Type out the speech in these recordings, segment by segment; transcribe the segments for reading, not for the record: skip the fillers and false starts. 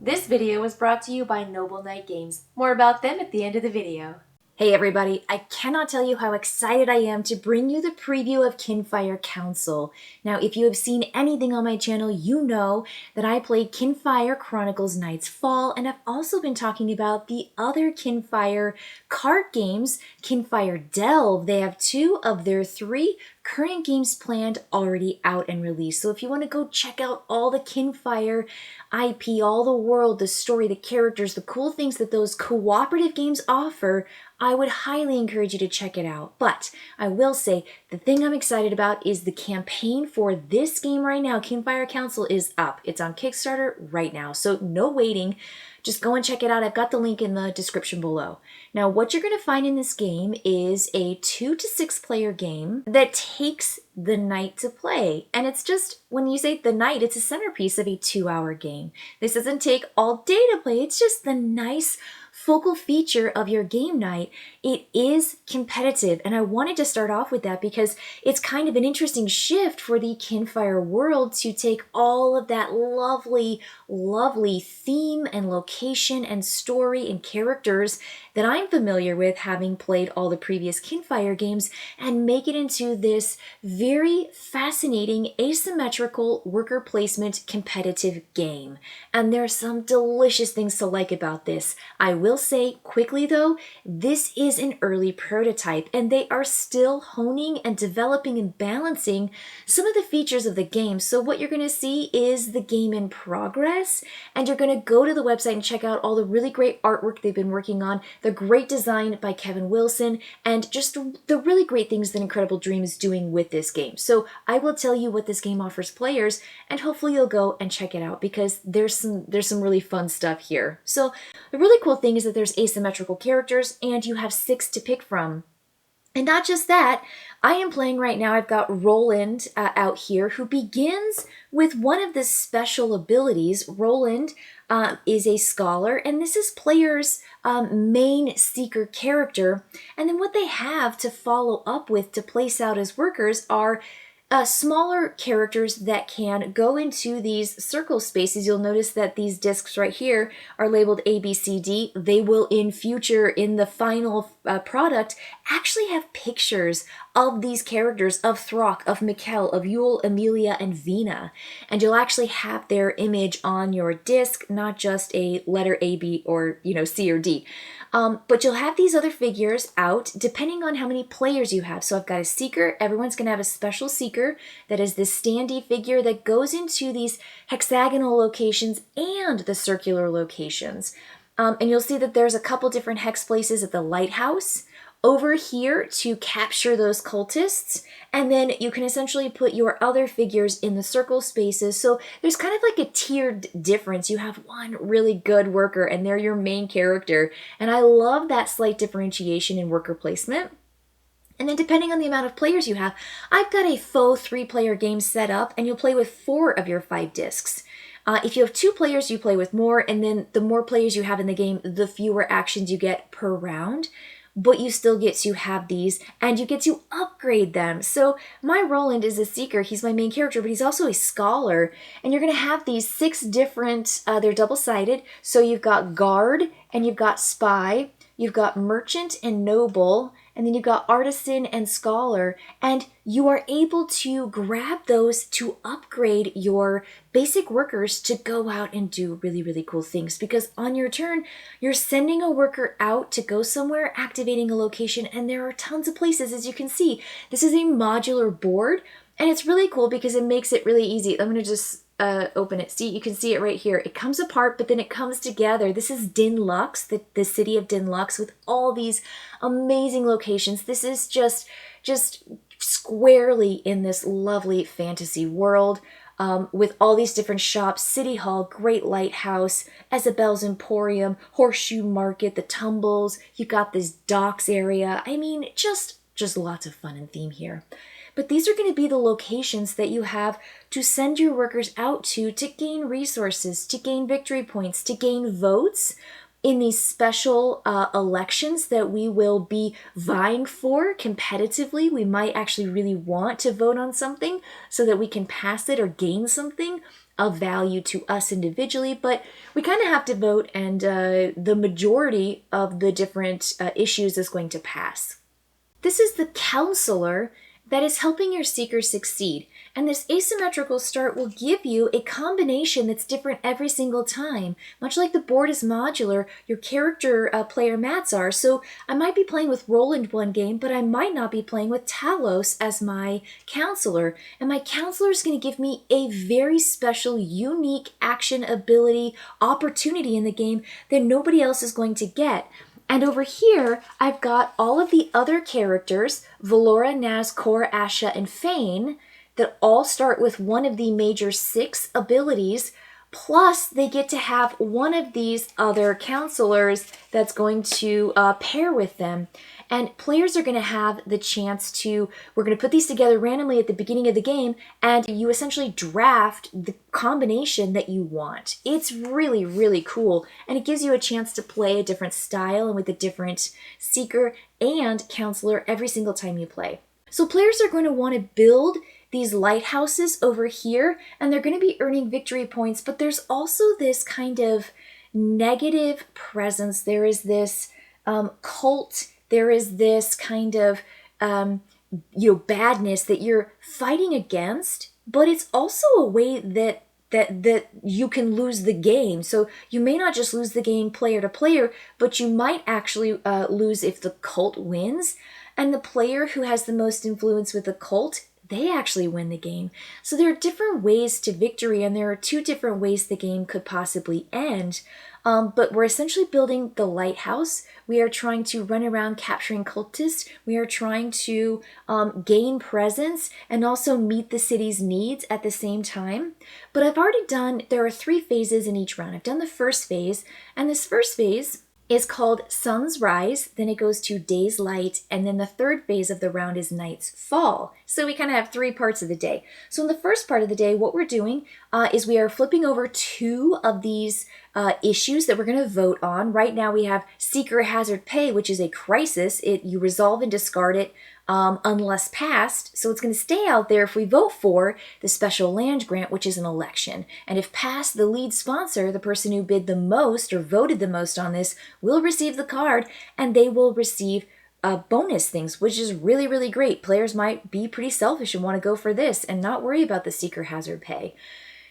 This video was brought to you by Noble Knight Games. More about them at the end of the video. Hey everybody, I cannot tell you how excited I am to bring you the preview of Kinfire Council. Now, if you have seen anything on my channel, you know that I played Kinfire Chronicles Night's Fall, and I've also been talking about the other Kinfire card games, Kinfire Delve. They have 2 of their 3 current games planned already out and released. So if you want to go check out all the Kinfire IP, all the world, the story, the characters, the cool things that those cooperative games offer, I would highly encourage you to check it out. But I will say the thing I'm excited about is the campaign for this game right now. Kinfire Council is up. It's on Kickstarter right now, so no waiting. Just go and check it out. I've got the link in the description below. Now, what you're going to find in this game is a 2 to 6 player game that takes the night to play. And it's just, when you say the night, it's a centerpiece of a 2-hour game. This doesn't take all day to play. It's just the nice focal feature of your game night. It is competitive, and I wanted to start off with that because it's kind of an interesting shift for the Kinfire world to take all of that lovely, lovely theme and location and story and characters that I'm familiar with, having played all the previous Kinfire games, and make it into this very fascinating asymmetrical worker placement competitive game. And there's some delicious things to like about this. I will say quickly though, this is an early prototype and they are still honing and developing and balancing some of the features of the game. So what you're going to see is the game in progress, and you're going to go to the website and check out all the really great artwork they've been working on, the great design by Kevin Wilson, and just the really great things that Incredible Dream is doing with this game. So I will tell you what this game offers players, and hopefully you'll go and check it out because there's some really fun stuff here. So the really cool thing is that there's asymmetrical characters and you have 6 to pick from. And not just that, I am playing right now, I've got Roland out here, who begins with one of the special abilities. Roland is a scholar, and this is player's main seeker character. And then what they have to follow up with to place out as workers are smaller characters that can go into these circle spaces. You'll notice that these discs right here are labeled A, B, C, D. They will in future, in the final product, actually have pictures of these characters, of Thwart, of Mikkel, of Yule, Amelia, and Vina. And you'll actually have their image on your disc, not just a letter A, B, or C or D. But you'll have these other figures out depending on how many players you have. So I've got a seeker. Everyone's going to have a special seeker that is this standee figure that goes into these hexagonal locations and the circular locations. And you'll see that there's a couple different hex places at the lighthouse over here to capture those cultists, and then you can essentially put your other figures in the circle spaces. So there's kind of like a tiered difference. You have one really good worker and they're your main character, and I love that slight differentiation in worker placement. And then depending on the amount of players you have, I've got a faux 3-player game set up, and you'll play with 4 of your 5 discs. If you have 2 players, you play with more, and then the more players you have in the game, the fewer actions you get per round. But you still get to have these, and you get to upgrade them. So my Roland is a seeker. He's my main character, but he's also a scholar. And you're going to have these 6 different, they're double-sided. So you've got guard, and you've got spy, you've got merchant and noble, and then you've got artisan and scholar, and you are able to grab those to upgrade your basic workers to go out and do really, really cool things. Because on your turn, you're sending a worker out to go somewhere, activating a location, and there are tons of places, as you can see. This is a modular board, and it's really cool because it makes it really easy. I'm going to just open it. See, you can see it right here. It comes apart, but then it comes together. This is Din Lux, the city of Din Lux, with all these amazing locations. This is just squarely in this lovely fantasy world, with all these different shops, City Hall, Great Lighthouse, Isabel's Emporium, Horseshoe Market, the Tumbles. You got this docks area. I mean, just lots of fun and theme here. But these are going to be the locations that you have to send your workers out to gain resources, to gain victory points, to gain votes, in these special elections that we will be vying for competitively. We might actually really want to vote on something so that we can pass it or gain something of value to us individually, but we kind of have to vote, and the majority of the different issues is going to pass. This is the counselor that is helping your seeker succeed. And this asymmetrical start will give you a combination that's different every single time. Much like the board is modular, your character player mats are. So I might be playing with Roland one game, but I might not be playing with Talos as my counselor. And my counselor is going to give me a very special, unique action ability opportunity in the game that nobody else is going to get. And over here, I've got all of the other characters, Valora, Naz, Kor, Asha, and Fane, that all start with one of the major 6 abilities, plus they get to have one of these other counselors that's going to pair with them. And players are going to have the chance to, we're going to put these together randomly at the beginning of the game, and you essentially draft the combination that you want. It's really, really cool, and it gives you a chance to play a different style and with a different seeker and counselor every single time you play. So players are going to want to build these lighthouses over here, and they're going to be earning victory points, but there's also this kind of negative presence. There is this cult. There is this kind of, badness that you're fighting against, but it's also a way that you can lose the game. So you may not just lose the game player to player, but you might actually lose if the cult wins. And the player who has the most influence with the cult, they actually win the game. So there are different ways to victory, and there are 2 different ways the game could possibly end. But we're essentially building the lighthouse. We are trying to run around capturing cultists. We are trying to gain presence and also meet the city's needs at the same time. But I've already done, there are 3 phases in each round. I've done the first phase, and this first phase is called Sun's Rise, then it goes to Day's Light, and then the third phase of the round is Night's Fall. So we kind of have 3 parts of the day. So in the first part of the day, what we're doing is we are flipping over 2 of these issues that we're going to vote on. Right now we have Seeker Hazard Pay, which is a crisis. You resolve and discard it unless passed. So it's going to stay out there if we vote for the special land grant, which is an election. And if passed, the lead sponsor, the person who bid the most or voted the most on this, will receive the card, and they will receive bonus things, which is really, really great. Players might be pretty selfish and want to go for this and not worry about the Seeker Hazard Pay.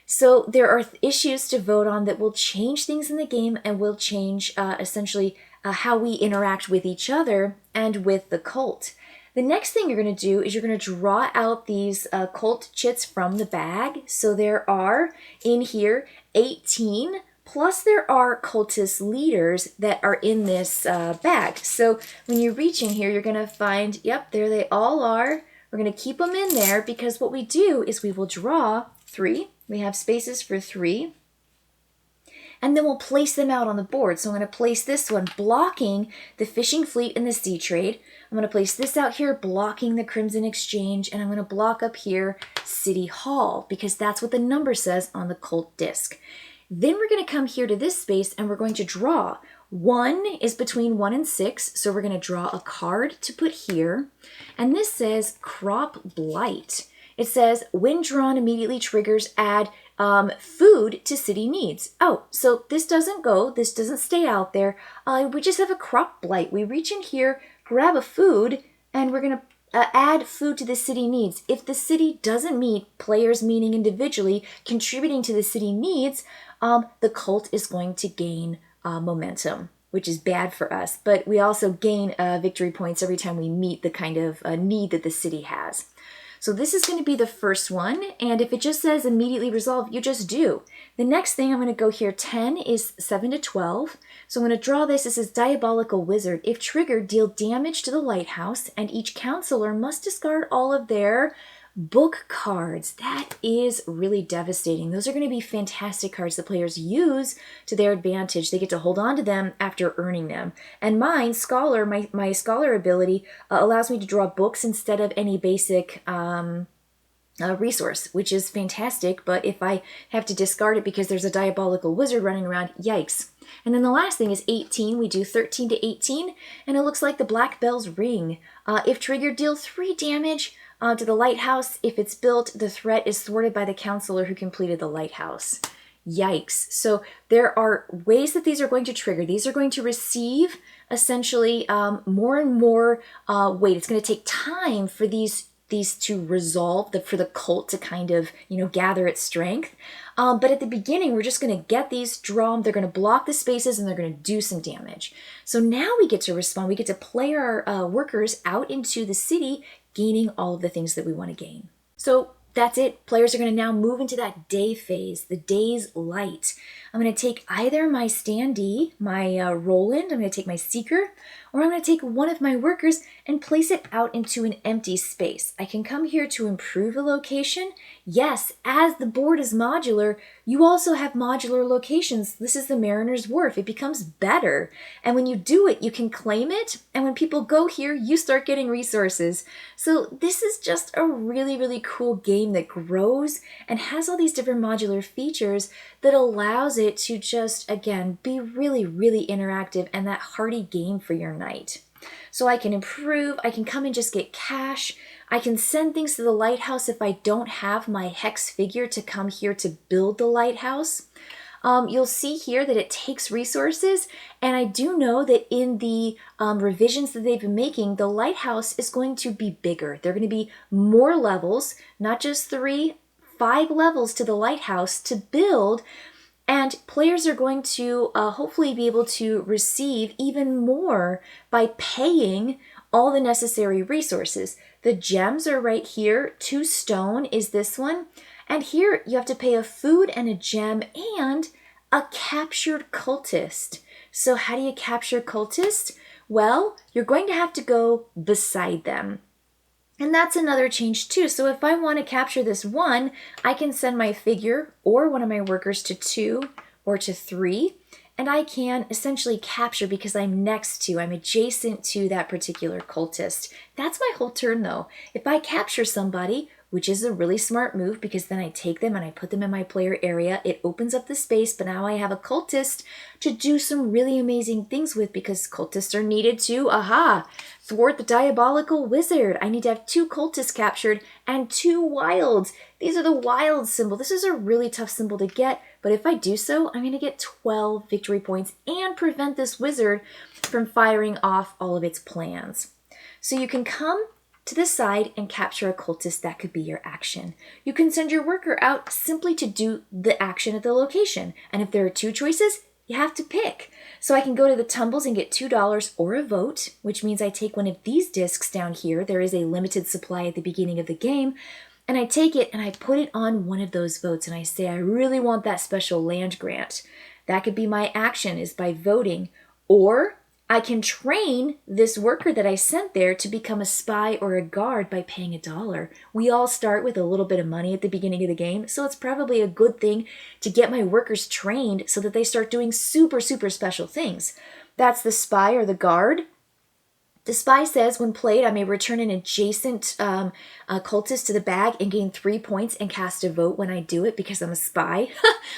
So there are issues to vote on that will change things in the game and will change essentially how we interact with each other and with the cult. The next thing you're going to do is you're going to draw out these cult chits from the bag. So there are in here 18, plus there are cultist leaders that are in this bag. So when you reach in here, you're going to find, yep, there they all are. We're going to keep them in there because what we do is we will draw 3. We have spaces for 3. And then we'll place them out on the board. So I'm going to place this one blocking the fishing fleet and the sea trade. I'm going to place this out here blocking the Crimson Exchange. And I'm going to block up here City Hall because that's what the number says on the cult disc. Then we're going to come here to this space and we're going to draw. 1 is between 1 and 6. So we're going to draw a card to put here. And this says Crop Blight. It says, when drawn, immediately triggers add food to city needs. Oh, so this doesn't go. This doesn't stay out there. We just have a crop blight. We reach in here, grab a food, and we're going to add food to the city needs. If the city doesn't meet players, meaning individually, contributing to the city needs, the cult is going to gain momentum, which is bad for us. But we also gain victory points every time we meet the kind of need that the city has. So this is going to be the first one, and if it just says immediately resolve, you just do. The next thing I'm going to go here, 10 is 7 to 12. So I'm going to draw this. This is Diabolical Wizard. If triggered, deal damage to the lighthouse, and each counselor must discard all of their book cards. That is really devastating. Those are going to be fantastic cards that players use to their advantage. They get to hold on to them after earning them. And mine, Scholar, my Scholar ability allows me to draw books instead of any basic resource, which is fantastic, but if I have to discard it because there's a diabolical wizard running around, yikes. And then the last thing is 18. We do 13 to 18, and it looks like the black bells ring. If triggered, deal 3 damage to the lighthouse. If it's built, the threat is thwarted by the counselor who completed the lighthouse. Yikes. So there are ways that these are going to trigger. These are going to receive essentially more and more weight. It's going to take time for these to resolve, for the cult to kind of, gather its strength. But at the beginning, we're just going to get these, draw them, they're going to block the spaces, and they're going to do some damage. So now we get to respond. We get to play our workers out into the city, gaining all of the things that we want to gain. So that's it. Players are going to now move into that day phase, the day's light. I'm going to take either my standee, my Roland, I'm going to take my seeker, or I'm going to take one of my workers and place it out into an empty space. I can come here to improve a location. Yes, as the board is modular, you also have modular locations. This is the Mariner's Wharf. It becomes better. And when you do it, you can claim it. And when people go here, you start getting resources. So this is just a really, really cool game that grows and has all these different modular features that allows it to just, again, be really, really interactive and that hearty game for your night. So I can improve, I can come and just get cash, I can send things to the lighthouse if I don't have my hex figure to come here to build the lighthouse. You'll see here that it takes resources, and I do know that in the revisions that they've been making, the lighthouse is going to be bigger. There are going to be more levels, not just 3, 5 levels to the lighthouse to build, and players are going to hopefully be able to receive even more by paying all the necessary resources. The gems are right here. 2 stone is this one. And here you have to pay a food and a gem and a captured cultist. So how do you capture cultists? Well, you're going to have to go beside them. And that's another change too. So if I want to capture this one, I can send my figure or one of my workers to 2 or to 3, and I can essentially capture because I'm adjacent to that particular cultist. That's my whole turn though. If I capture somebody, which is a really smart move because then I take them and I put them in my player area, it opens up the space, but now I have a cultist to do some really amazing things with because cultists are needed to, thwart the diabolical wizard. I need to have 2 cultists captured and 2 wilds. These are the wild symbol. This is a really tough symbol to get, but if I do so, I'm going to get 12 victory points and prevent this wizard from firing off all of its plans. So you can come to the side and capture a cultist. That could be your action. You can send your worker out simply to do the action at the location. And if there are 2 choices, you have to pick. So I can go to the tumbles and get $2 or a vote, which means I take one of these discs down here. There is a limited supply at the beginning of the game. And I take it and I put it on one of those votes. And I say, I really want that special land grant. That could be my action, is by voting. Or I can train this worker that I sent there to become a spy or a guard by paying $1. We all start with a little bit of money at the beginning of the game, so it's probably a good thing to get my workers trained so that they start doing super, super special things. That's the spy or the guard. The spy says, when played, I may return an adjacent cultist to the bag and gain 3 points and cast a vote when I do it because I'm a spy.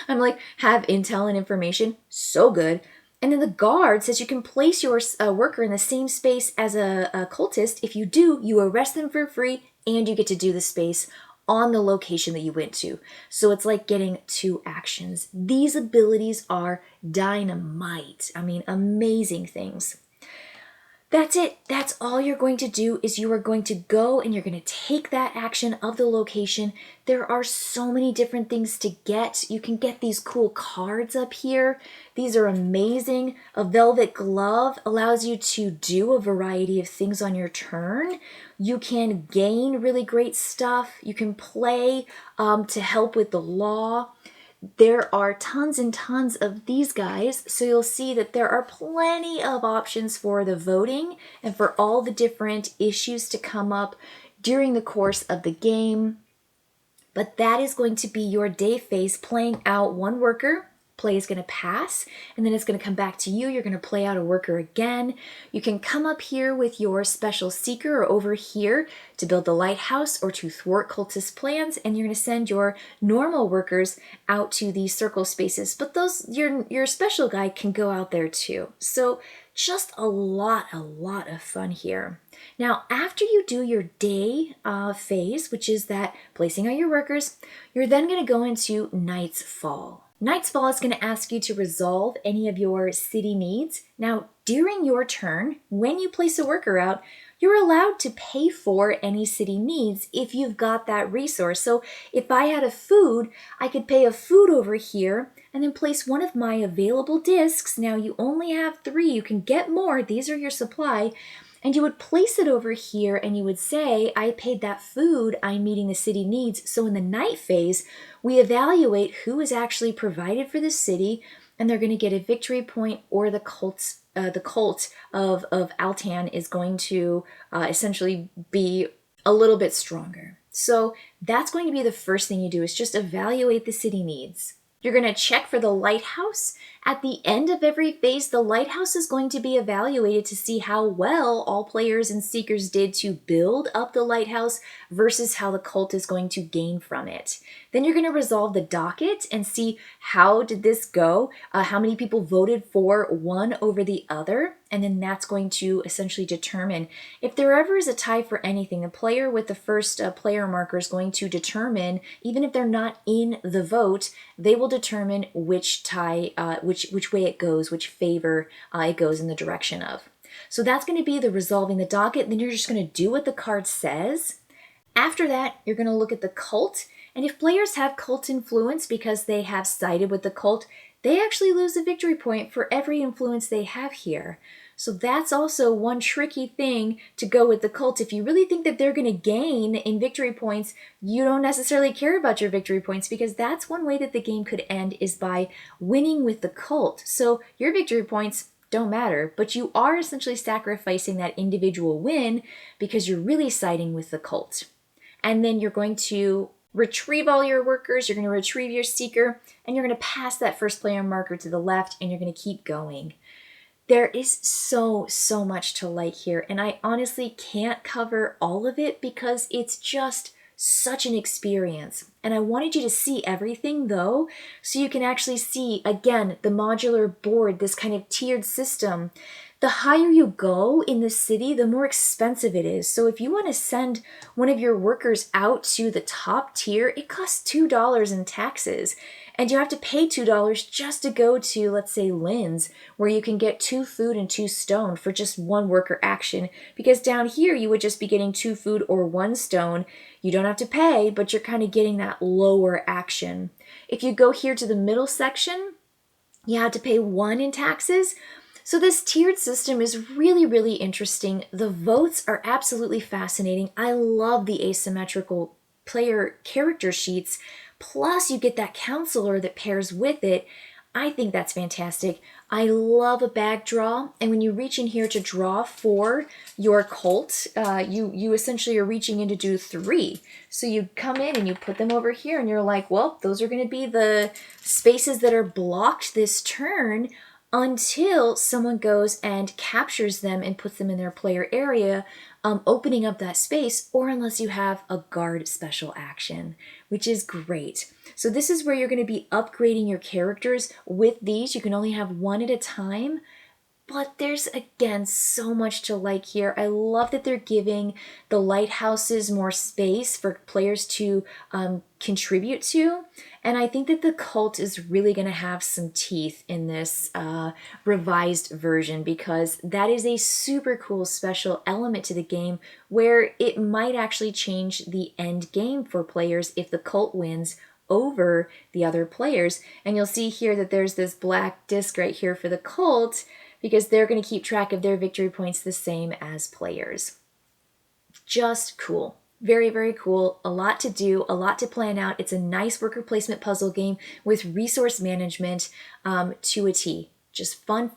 I'm like, have intel and information. So good. And then the guard says you can place your worker in the same space as a cultist. If you do, you arrest them for free and you get to do the space on the location that you went to. So it's like getting 2 actions. These abilities are dynamite. I mean, amazing things. That's it. That's all you're going to do is you are going to go and you're going to take that action of the location. There are so many different things to get. You can get these cool cards up here. These are amazing. A velvet glove allows you to do a variety of things on your turn. You can gain really great stuff. You can play to help with the law. There are tons and tons of these guys, so you'll see that there are plenty of options for the voting and for all the different issues to come up during the course of the game. But that is going to be your day phase, playing out one worker play is going to pass, and then it's going to come back to you. You're going to play out a worker again. You can come up here with your special seeker or over here to build the lighthouse or to thwart cultist plans, and you're going to send your normal workers out to these circle spaces, but your special guy can go out there too. So just a lot of fun here. Now, after you do your day phase, which is that placing out your workers, you're then going to go into Night's Fall. Night's Fall is going to ask you to resolve any of your city needs. Now, during your turn, when you place a worker out, you're allowed to pay for any city needs if you've got that resource. So if I had a food, I could pay a food over here and then place one of my available discs. Now you only have 3, you can get more, these are your supply. And you would place it over here and you would say, I paid that food, I'm meeting the city needs. So in the night phase, we evaluate who is actually provided for the city, and they're going to get a victory point, or the cult of Altan is going to essentially be a little bit stronger. So that's going to be the first thing you do, is just evaluate the city needs. You're going to check for the lighthouse. At the end of every phase, the lighthouse is going to be evaluated to see how well all players and seekers did to build up the lighthouse versus how the cult is going to gain from it. Then you're going to resolve the docket and see how did this go, how many people voted for one over the other, and then that's going to essentially determine if there ever is a tie for anything. The player with the first player marker is going to determine, even if they're not in the vote, they will determine which tie, which way it goes, which favor it goes in the direction of. So that's going to be the resolving the docket. Then you're just going to do what the card says. After that, you're going to look at the cult. And if players have cult influence because they have sided with the cult, they actually lose a victory point for every influence they have here. So that's also one tricky thing to go with the cult. If you really think that they're going to gain in victory points, you don't necessarily care about your victory points, because that's one way that the game could end, is by winning with the cult. So your victory points don't matter, but you are essentially sacrificing that individual win because you're really siding with the cult. And then you're going to retrieve all your workers, you're going to retrieve your seeker, and you're going to pass that first player marker to the left, and you're going to keep going. There is so much to like here, and I honestly can't cover all of it because it's just such an experience. And I wanted you to see everything though, so you can actually see, again, the modular board, this kind of tiered system. The higher you go in the city, the more expensive it is. So if you want to send one of your workers out to the top tier, it costs $2 in taxes. And you have to pay $2 just to go to, let's say, Lynn's, where you can get 2 food and 2 stone for just 1 worker action. Because down here, you would just be getting 2 food or 1 stone. You don't have to pay, but you're kind of getting that lower action. If you go here to the middle section, you have to pay 1 in taxes. So this tiered system is really interesting. The votes are absolutely fascinating. I love the asymmetrical player character sheets. Plus you get that counselor that pairs with it. I think that's fantastic. I love a bag draw. And when you reach in here to draw for your cult, you essentially are reaching in to do 3. So you come in and you put them over here and you're like, well, those are going to be the spaces that are blocked this turn until someone goes and captures them and puts them in their player area, opening up that space, or unless you have a guard special action, which is great. So this is where you're going to be upgrading your characters with these. You can only have 1 at a time, but there's, again, so much to like here. I love that they're giving the lighthouses more space for players to contribute to. And I think that the cult is really going to have some teeth in this revised version, because that is a super cool special element to the game where it might actually change the end game for players if the cult wins over the other players. And you'll see here that there's this black disc right here for the cult, because they're going to keep track of their victory points the same as players. Just cool. Very cool. A lot to do, a lot to plan out. It's a nice worker placement puzzle game with resource management to a T. Just fun.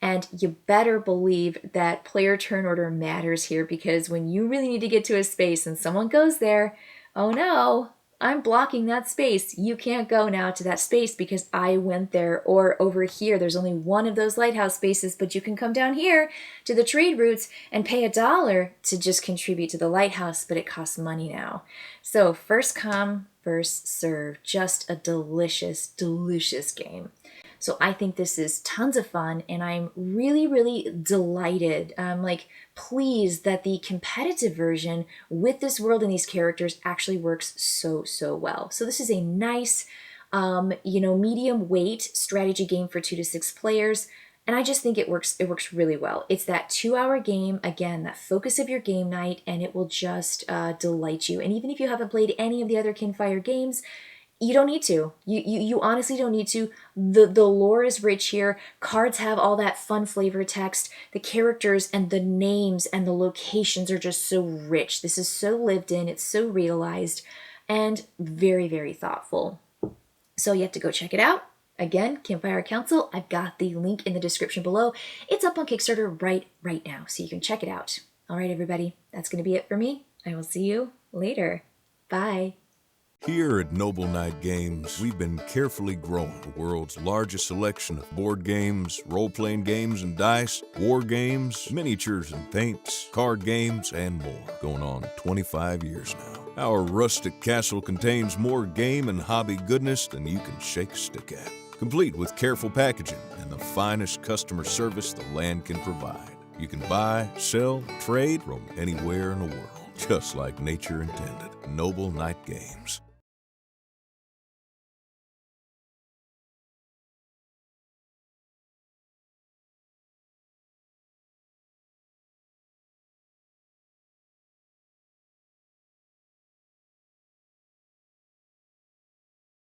And you better believe that player turn order matters here, because when you really need to get to a space and someone goes there, oh no, I'm blocking that space. You can't go now to that space because I went there. Or over here, there's only one of those lighthouse spaces, but you can come down here to the trade routes and pay $1 to just contribute to the lighthouse, but it costs money now. So first come, first serve. Just a delicious, delicious game. So I think this is tons of fun, and I'm really, really delighted. I'm pleased that the competitive version with this world and these characters actually works so, so well. So this is a nice, medium weight strategy game for 2 to 6 players. And I just think it works really well. It's that 2-hour game, again, that focus of your game night, and it will just delight you. And even if you haven't played any of the other Kinfire games, you don't need to. You honestly don't need to. The lore is rich here. Cards have all that fun flavor text. The characters and the names and the locations are just so rich. This is so lived in. It's so realized and very, very thoughtful. So you have to go check it out. Again, Kinfire Council. I've got the link in the description below. It's up on Kickstarter right now, so you can check it out. All right, everybody. That's going to be it for me. I will see you later. Bye. Here at Noble Knight Games, we've been carefully growing the world's largest selection of board games, role-playing games and dice, war games, miniatures and paints, card games, and more. Going on 25 years now. Our rustic castle contains more game and hobby goodness than you can shake a stick at. Complete with careful packaging and the finest customer service the land can provide. You can buy, sell, trade from anywhere in the world, just like nature intended. Noble Knight Games.